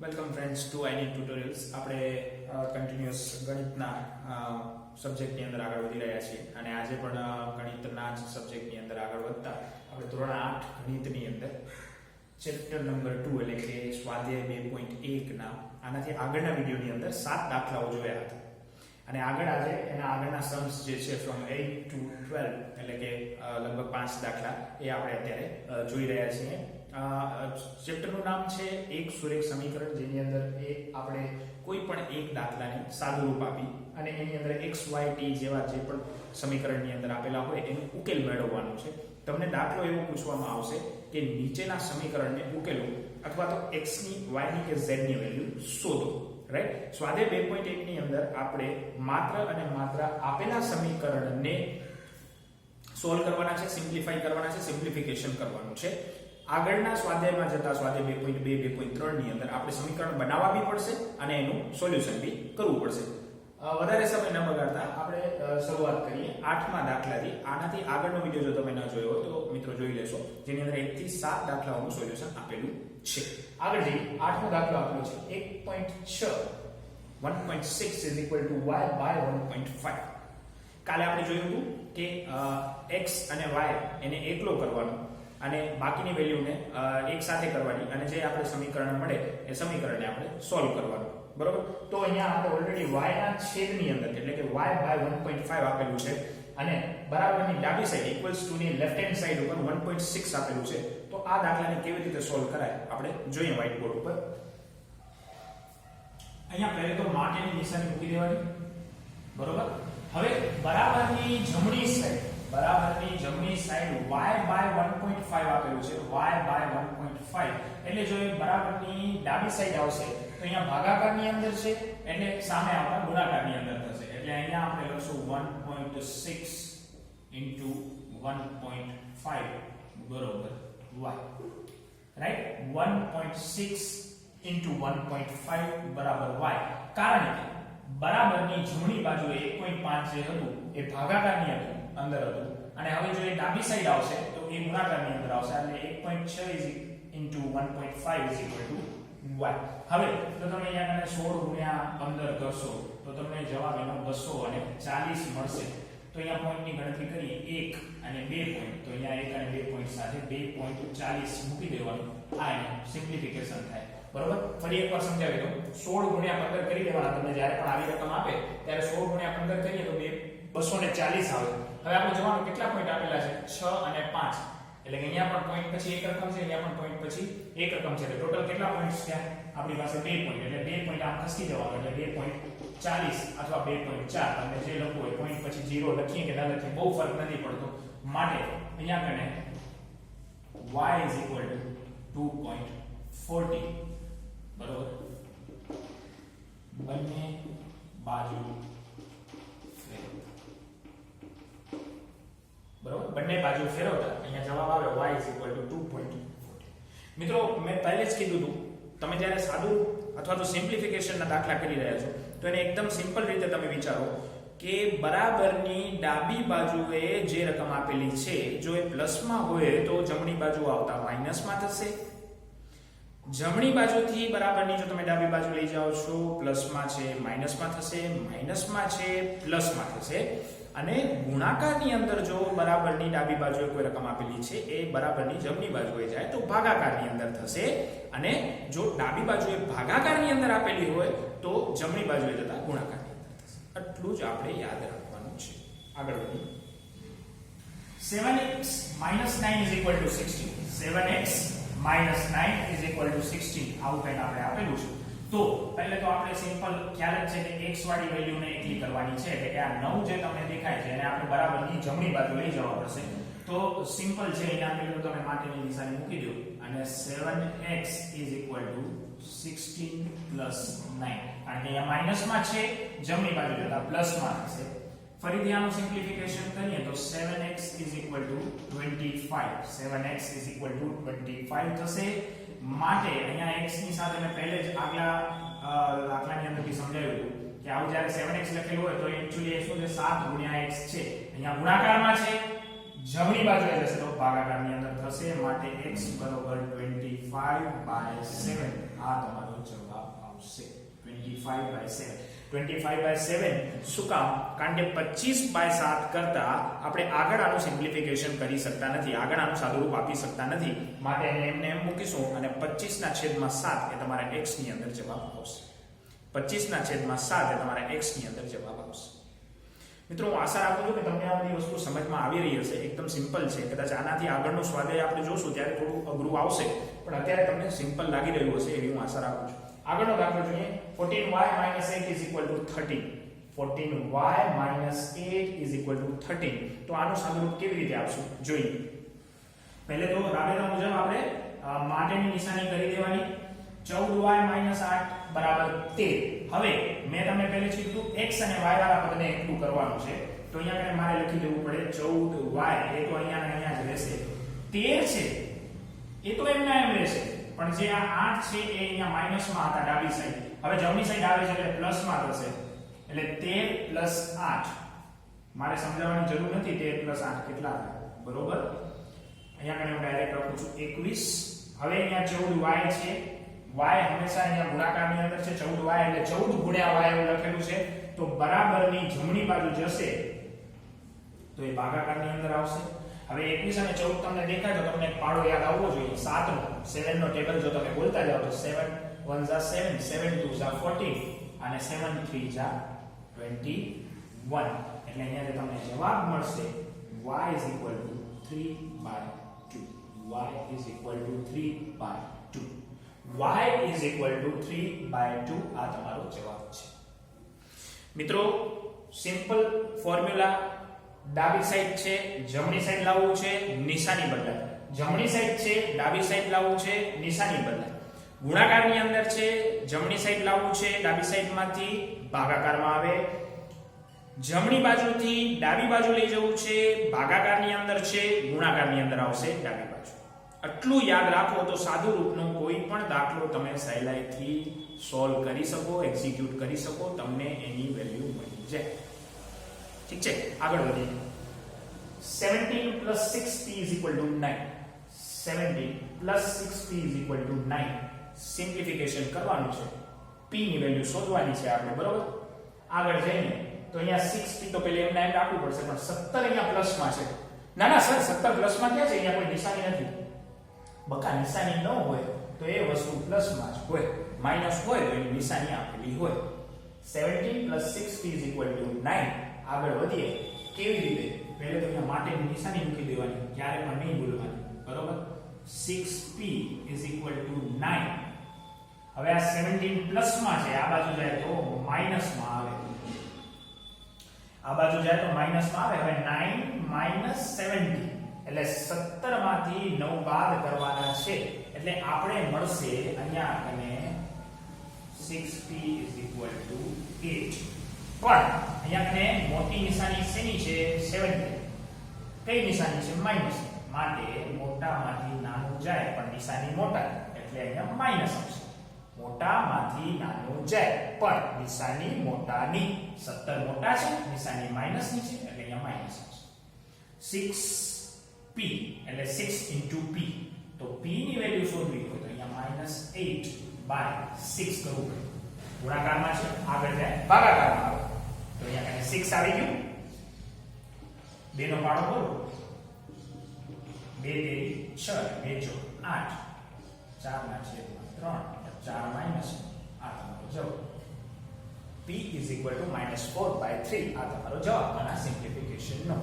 Welcome friends two I need tutorials. આપણે continuous ગણિતના સબ્જેક્ટની અંદર આગળ વધી રહ્યા છીએ અને આજે પણ ગણિતના જ સબ્જેક્ટની અંદર આગળ વધતા આપણે ધોરણ 8 ગણિતની અંદર ચેપ્ટર નંબર 2 એટલે કે સ્વાધ્યાય 2.1 ના આનાથી આગળના વિડીયોની અંદર 7 દાખલાઓ જોયા હતા અને આજે એના આગળના સમ્સ જે છે ફ્રોમ 8 to 12 એટલે કે લગભગ 5 દાખલા એ આપણે અત્યારે જોઈ રહ્યા છીએ. ચેપ્ટરનું નામ છે એક સુરેખ સમીકરણ, જેની અંદર આપણે કોઈ પણ એક દાખલાને સાદું રૂપ આપી અને એની અંદર x y t જેવા જે પણ સમીકરણની અંદર આપેલા હોય એનો ઉકેલ મેળવવાનો છે. તમને દાખલો એવો પૂછવામાં આવશે કે નીચેના સમીકરણને ઉકેલો અથવા તો x ની y ની કે z ની વેલ્યુ શોધો. રાઈટ? સ્વાધ્યાય 2.1 ની અંદર આપણે માત્ર અને માત્ર આપેલા સમીકરણને સોલ્વ કરવાના છે, સિમ્પ્લિફાઈ કરવાના છે, સિમ્પ્લિફિકેશન કરવાનું છે. આગળના સ્વાધ્યાયમાં જતા સ્વાધ્યાય 2.2 2.3 ની અંદર આપણે સમીકરણ બનાવવા બી પડશે અને એનું સોલ્યુશન બી કરવું પડશે. વધારે સમય ન બગાડતા આપણે શરૂઆત કરીએ 8મા દાખલાથી. આનાથી આગળનો વિડિયો જો તમે ન જોયો હોય તો મિત્રો જોઈ લેશો, જેની અંદર 1 થી 7 દાખલાઓનું સોલ્યુશન આપેલું છે. આગળ જઈએ. 8મો દાખલો આપેલો છે 1.6 1.6 y by 1.5. કાલે આપણે જોયું હતું કે x અને y એને એકલો કરવાનો અને બાકીની વેલ્યુને એક સાથે કરવાની અને જે આપણે સમીકરણ મળે એ સમીકરણને આપણે સોલ્વ કરવાનું. બરોબર? તો અહીંયા આપણે ઓલરેડી y ના છેદની અંદર એટલે કે y by 1.5 આપેલું છે અને બરાબરની ડાબી સાઈડ ઇક્વલ્સ ટુ ની લેફ્ટ હેન્ડ સાઈડ ઉપર 1.6 આપેલું છે. તો આ દાખલાને કેવી રીતે સોલ્વ કરાય આપણે જોઈએ વ્હાઇટ બોર્ડ ઉપર. અહીંયા પહેલા તો માટેની નિશાની મૂકી દેવાની. બરોબર? હવે બરાબરની જમણી સાઈડ y by 1.5 આપેલું છે. y by 1.5 એટલે જો એ બરાબરની ડાબી સાઈડ આવશે તો અહીંયા ભાગાકારની અંદર છે એટલે સામે આવતા ગુણાકારની અંદર થશે. એટલે અહીંયા આપણે લખશું 1.6 into 1.5 બરોબર y. રાઈટ? 1.6 into 1.5 બરાબર y. કારણ કે બરાબરની જમણી બાજુએ 1.5 જે હતું એ ભાગાકારની અંદર હતું અને હવે જો એ ડાબી સાઈડ આવશે તો એ ગુણાકારની અંદર આવશે એટલે 1.6 into 1.5 is equal to y. હવે જો તમે અહીંયા 16 ગુણ્યા 15 કરશો તો તમને જવાબ એનો 240 મળશે. તો અહીંયા પોઈન્ટની ગણતરી કરીએ 1 અને 2 પોઈન્ટ, તો અહીંયા 1 અને 2 પોઈન્ટ સાથે 2.40 મૂકી દેવાનું. આ એનું સિમ્પ્લિફિકેશન થાય. બરોબર? ફરી એકવાર સમજાવી દઉં. 16 ગુણ્યા 15 કરી દેવાના. તમને જ્યારે પણ આવી રકમ આપે ત્યારે 16 ગુણ્યા 15 કરીએ તો 240 આવે. હવે આપણે જોવાનું કેટલા પોઈન્ટ આપેલા છે 6 અને 5 એટલે કે અહીંયા પણ પોઈન્ટ પછી એક રકમ છે, અહીંયા પણ પોઈન્ટ પછી એક રકમ છે. એટલે ટોટલ કેટલા પોઈન્ટ્સ છે આપણી પાસે? 2 પોઈન્ટ. એટલે 2 પોઈન્ટ આમ ખસી જવાનું એટલે 2.40 અથવા 2.4. તમને જે લખવું હોય પોઈન્ટ પછી 0 લખીએ કે ના લખીએ બહુ ફરક નથી પડતો. માટે અહીંયા કને y is equal to 2.40. બરોબર? બંને બાજુ બરોબર, બંને બાજુ ફેરવતા અહીંયા જવાબ આવે y is equal to 2.40. મિત્રો મેં પહેલે જ કીધું હતું, તમે જ્યારે સાદું અથવા તો સિમ્પ્લિફિકેશનના દાખલા કરી રહ્યા છો તો એને એકદમ સિમ્પલ રીતે તમે વિચારો કે બરાબરની ડાબી બાજુએ જે રકમ આપેલી છે જો એ પ્લસમાં હોય તો જમણી બાજુ આવતા માઈનસમાં થશે. જમણી બાજુથી બરાબરની જો તમે ડાબી બાજુ લઈ જાઓ છો પ્લસમાં છે માઈનસમાં થશે, માઈનસમાં છે પ્લસમાં થશે. અને ગુણાકારની અંદર જો બરાબરની ડાબી બાજુએ કોઈ રકમ આપેલી છે એ બરાબરની જમણી બાજુએ જાય તો ભાગાકારની અંદર થશે અને જો ડાબી બાજુએ ભાગાકારની અંદર આપેલી હોય તો જમણી બાજુએ જતા ગુણાકારની અંદર થશે. આટલું જ આપણે યાદ રાખવાનું છે. આગળ વધીએ. 7x - 9 is equal to 16. 7x - 9 is equal to 16. આવું કંઈક આપણે આપેલું છે. તો પહેલે તો આપણે સિમ્પલ ખ્યાલ જ છે કે x વાળી વેલ્યુને એકલી કરવાની છે એટલે કે આ 9 જે તમને દેખાય છે એને આપણે બરાબરની જમણી બાજુ લઈ જવા પડશે. તો સિમ્પલ છે, અહીંયા પેલું તમે માટેની નિશાની મૂકી દો અને 7x is equal to 16 plus 9. કારણ કે અહીંયા માઈનસમાં છે, જમણી બાજુ જતા પ્લસમાં થશે. ફરીથી આનું સિમ્પ્લિફિકેશન કરીએ તો 7x is equal to 25. 7x is equal to 25 થશે. માટે અહીંયા x ની સાથે મેં પહેલે જ આગલા દાખલાની અંદરથી સમજાવ્યું હતું કે આવું જ્યારે 7x લખેલું હોય તો એક્ચ્યુઅલી એ શું છે 7 ગુણ્યા x છે. અહીંયા ગુણાકારમાં છે, જમણી બાજુએ જશે તો ભાગાકારની અંદર થશે. થશે, માટે x બરોબર 25/7 આ તમારો જવાબ આવશે. 25/7. 25/7 શું કામ? કારણ કે 25/7 કરતા આપણે આગળ આનું સિમ્પ્લિફિકેશન કરી શકતા નથી, આગળ આનું સાદુરૂપ આપી શકતા નથી, માટે એને એમને એમ મૂકીશું અને 25/7 એ તમારા x ની અંદર જવાબ આવશે. 25/7 એ તમારા x ની અંદર જવાબ આવશે. મિત્રો, હું આશા રાખું છું કે તમને આ બધી વસ્તુ સમજમાં આવી રહી હશે. એકદમ સિમ્પલ છે. કદાચ આનાથી આગળનું સ્વાધ્યાય આપણે જોશું ત્યારે થોડું અઘરું આવશે, પણ અત્યારે તમને સિમ્પલ લાગી રહ્યું હશે એવી હું આશા રાખું છું. આગળનો દાખલો જોઈએ. 14y - 8 = 13. 14y - 8 = 13. તો આનું સાદુરૂપ કેવી રીતે આપશું જોઈએ. પહેલે તો રાબેતા મુજબ આપણે માટેની નિશાની કરી દેવાની. 14y - 8 બરાબર 13. હવે મેં તમને પહેલે કીધું x અને y વાળા પદને એકલું કરવાનું છે, તો અહીંયા કને મારે લખી દેવું પડે 14y, એ તો અહીંયા ને અહીંયા જ રહેશે. 13 છે એ તો એમના એમ રહેશે, પણ જે આ 8 છે એ અહીંયા માઈનસમાં હતા ડાબી સાઈડ. હવે જમણી સાઈડ આવે છે એટલે પ્લસમાં થશે, એટલે 13 + 8. મારે સમજાવવાની જરૂર નથી 13 + 8 કેટલા થાય, બરોબર. અહીંયા કને હું ડાયરેક્ટ લખું છું 21. હવે અહીંયા 14y છે, y હંમેશા અહીંયા ગુણાકારની અંદર છે. 14y એટલે 14 × y એવું લખેલું છે, તો બરાબરની જમણી બાજુ જશે તો એ ભાગાકારની અંદર આવશે. હવે 21 અને 14 તમને દેખાય તો તમને એક પાડો યાદ આવવો જોઈએ, 7 નો. 7 નો ટેબલ જો તમે બોલતા જાવ તો 7 * 1 = 7, 7 * 2 = 14 અને 7 * 3 = 21. એટલે અહીંયા જે તમને જવાબ મળશે y = 3/2. y = 3/2. y = 3/2 આ તમારો જવાબ છે. મિત્રો, સિમ્પલ ફોર્મ્યુલા. ડાબી સાઈડ છે, જમણી સાઈડ લાવવું છે, નિશાની બદલાય. જમણી સાઈડ છે, ડાબી સાઈડ લાવવું છે, નિશાની બદલાય. ગુણાકારની અંદર છે, જમણી સાઈડ લાવવું છે, ડાબી સાઈડમાંથી ભાગાકારમાં આવે. જમણી બાજુથી ડાબી બાજુ લઈ જવું છે, ભાગાકારની અંદર છે, ગુણાકારની અંદર આવશે ડાબી બાજુ. આટલું યાદ રાખો તો સાદું રૂપનો કોઈ પણ દાખલો તમે સહેલાઈથી સોલ્વ કરી શકો, એક્ઝિક્યુટ કરી શકો, તમને એની વેલ્યુ મળી જાય. ઠીક છે, આગળ વધીએ. 17 + 6p = 9. 17 + 6p = 9. સિમ્પ્લિફિકેશન કરવાનું છે, p ની વેલ્યુ શોધવાની છે આપણે, બરોબર. આગળ જઈને તો અહીંયા 6p તો પહેલા એમને એમ રાખવું પડશે, પણ 17 અહીંયા પ્લસમાં છે. ના ના સર, 17 પ્લસમાં ક્યાં છે? અહીંયા કોઈ નિશાની નથી. બકા, નિશાની ન હોય તો એ વસ્તુ પ્લસમાં જ હોય, માઈનસ હોય તો એની નિશાની આપેલી હોય. 17 + 6p = 9. આગળ વધીએ. કેવી રીતે? પહેલે તો અહીંયા માટેની નિશાની મૂકી દેવાની, ક્યારે પણ નહીં ભૂલવાની, બરોબર. 6p = 9. હવે આ 17 પ્લસમાં છે, આ બાજુ જાય તો માઈનસમાં આવે. આ બાજુ જાય તો માઈનસમાં આવે. હવે 9 - 17 એટલે 17 માંથી 9 બાદ કરવાના છે, એટલે આપણે મળશે અહીંયા અને 6p = 8. પણ અહીંયા કને મોટી નિશાની શેની છે? 17. કઈ નિશાની છે? માઈનસ. માટે મોટામાંથી નાનું જાય પણ નિશાની મોટા, એટલે અહીંયા માઈનસ આવશે. મોટામાંથી નાનું જાય પણ નિશાની મોટાની. 17 મોટા છે, નિશાની માઈનસની છે, એટલે અહીંયા માઈનસ આવશે. 6p એટલે 6 × p. તો p ની વેલ્યુ શોધવી હોય તો અહીંયા -8/6 કરવું પડે. ગુણાકારમાં છે, આગળ જાય ભાગાકારમાં આવે. તો અહીંયા 6 આવી ગયું. 2 નો પાડો કરો, 2 તેરી 6, 2 ચોક 8, 4/3, 4 - આ તમારો જવાબ. p = -4/3 આ તમારો જવાબ. આના સિમ્પ્લિફિકેશન નો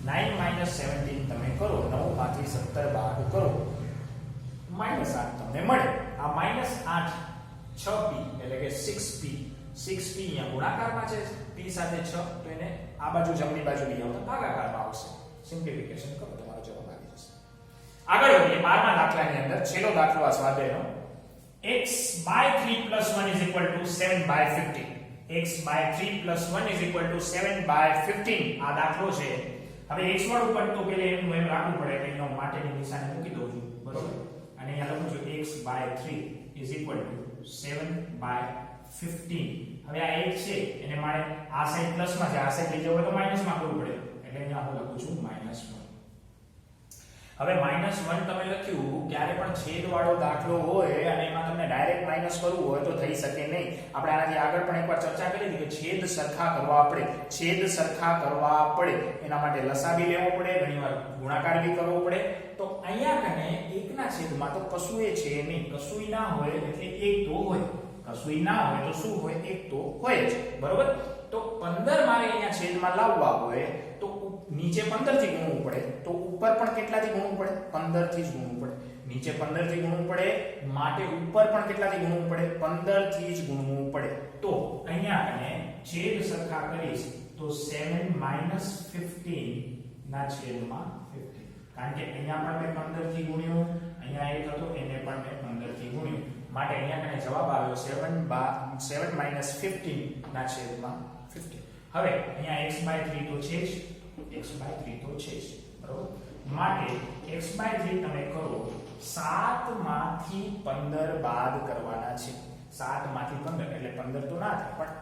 9 - 17 તમે કરો, 9 માંથી 17 બાદ કરો, -8 તમને મળે. આ -8 6p એટલે કે 6p. 6p અહીંયા ગુણાકારમાં છે, p સાથે 6, તો એને આ બાજુ જમણી બાજુ લઈ આવો તો ભાગાકારમાં આવશે. સિમ્પ્લિફિકેશન કરો, તમારો જવાબ આવી જશે. આગળ વધીએ. 12મા દાખલાની અંદર છેલ્લો દાખલો આ સ્વાધ્યાયનો. x/3 + 1 = 7/15. x/3 + 1 = 7/15 આ દાખલો છે. હવે x વાળું પદ તો પેલે એમ રાખવું પડે કે એનો માટેની નિશાની મૂકી દઉં છું, બરોબર. અને અહીંયા લખું છું x/3 = 7/15. હવે આ 8 છે એને મારે આ સાઈડ પ્લસમાં છે, આ સાઈડ લઈ જવું હોય તો માઈનસમાં કરવું પડે, એટલે અહીંયા હું લખું છું -1. હવે -1 તમે લખ્યું, ક્યારે પણ છેદવાળો દાખલો હોય અને એમાં તમને ડાયરેક્ટ માઈનસ કરવું હોય તો થઈ શકે નહીં. આપણે આનાથી આગળ પણ એકવાર ચર્ચા કરી હતી કે છેદ સરખા કરવા પડે, છેદ સરખા કરવા પડે એના માટે લસા બી લેવો પડે, ઘણીવાર ગુણાકાર બી કરવો પડે. તો અહીંયા કને 1 ના છેદમાં તો કશું એ છે નહીં, કશું ના હોય એટલે 1 તો હોય, કશું ના હોય તો શું હોય, 1 તો હોય જ, બરોબર. તો 15 મારે અહીંયા છેદમાં લાવવા હોય તો નીચે 15 થી ગુણવું પડે, તો ઉપર પણ કેટલાથી ગુણવું પડે, 15 થી જ ગુણવું પડે. નીચે 15 થી ગુણવું પડે માટે ઉપર પણ કેટલાથી ગુણવું પડે, 15 થી જ ગુણવું પડે. તો અહીંયા કને છેદ સરખા કરીશ તો 7 - 15 ના છેદમાં 15, કારણ કે અહીંયા પણ મેં 15 થી ગુણ્યું, અહીંયા એક હતો એને પણ મેં 15 થી ગુણ્યું, માટે અહીંયા કને જવાબ આવ્યો 7 - 15 ના છેદમાં 15. હવે અહીંયા x/3 તો છે જ, x/3 તો છે જ, બરોબર. માટે x/3 તમે કરો, 7 માંથી 15 બાદ કરવાના છે. 7 માંથી 15 એટલે 15 તો ના થાય, પણ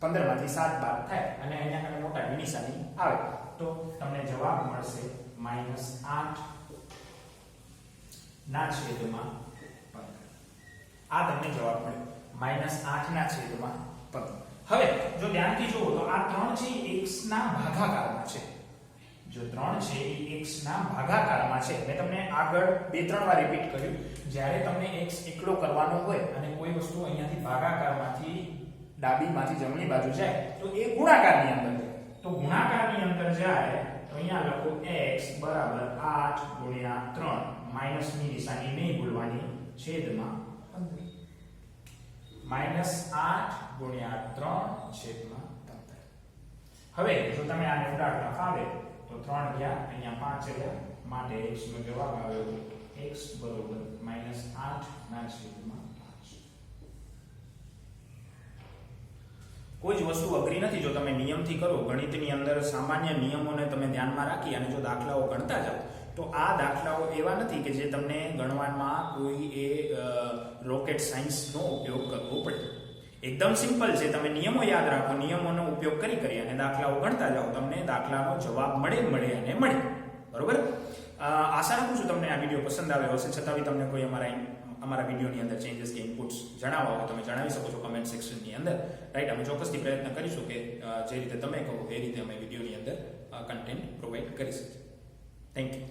15 માંથી 7 બાદ થાય અને અહીંયા કને મોટા નિશાની આવે તો તમને જવાબ મળશે -8 ના છેદમાં 15. આ તમને જવાબ મળ્યો, -8 ના છેદમાં 15. હવે જો ધ્યાનથી જુઓ તો આ 3 છે એ x ના ભાગાકારમાં છે. જો 3 છે એ x ના ભાગાકારમાં છે. મેં તમને આગળ 2-3 વાર રિપીટ કર્યું, જ્યારે તમને x એકલો કરવાનો હોય અને કોઈ વસ્તુ અહીંયાથી ભાગાકારમાંથી ડાબીમાંથી જમણી બાજુ જાય તો એ ગુણાકારની અંદર જાય. તો ગુણાકારની અંદર જાય તો અહીંયા લખો x બરાબર 8 ગુણ્યા 3, માઈનસની નિશાની નહીં ભૂલવાની, છેદમાં 15. -8 ગુણ્યા 3 છેદમાં 15. હવે જો તમે આને ઉડાડતા ફાવે તો 3 ગયા, અહીંયા 5 રહ્યા, માટે x નો જવાબ આવ્યો x બરોબર -8 ના છેદમાં 5. કોઈ જ વસ્તુ અઘરી નથી જો તમે નિયમથી કરો. ગણિતની અંદર સામાન્ય નિયમોને તમે ધ્યાનમાં રાખી અને જો દાખલાઓ ગણતા જાઓ તો આ દાખલાઓ એવા નથી કે જે તમને ગણવામાં કોઈ એ રોકેટ સાયન્સનો ઉપયોગ કરવો પડે. એકદમ સિમ્પલ છે. તમે નિયમો યાદ રાખો, નિયમોનો ઉપયોગ કરી અને દાખલાઓ ગણતા જાઓ, તમને દાખલાનો જવાબ મળે. બરોબર. આશા રાખું છું તમને આ વિડીયો પસંદ આવ્યો હશે. છતાં બી તમને કોઈ અમારા વિડીયોની અંદર ચેન્જીસ કે ઇનપુટ્સ જણાવવા હોય તમે જણાવી શકો છો કમેન્ટ સેક્શનની અંદર, રાઈટ. અમે ચોક્કસથી પ્રયત્ન કરીશું કે જે રીતે તમે કહો એ રીતે અમે વિડીયોની અંદર કન્ટેન્ટ પ્રોવાઈડ કરી શકીએ. Thank you.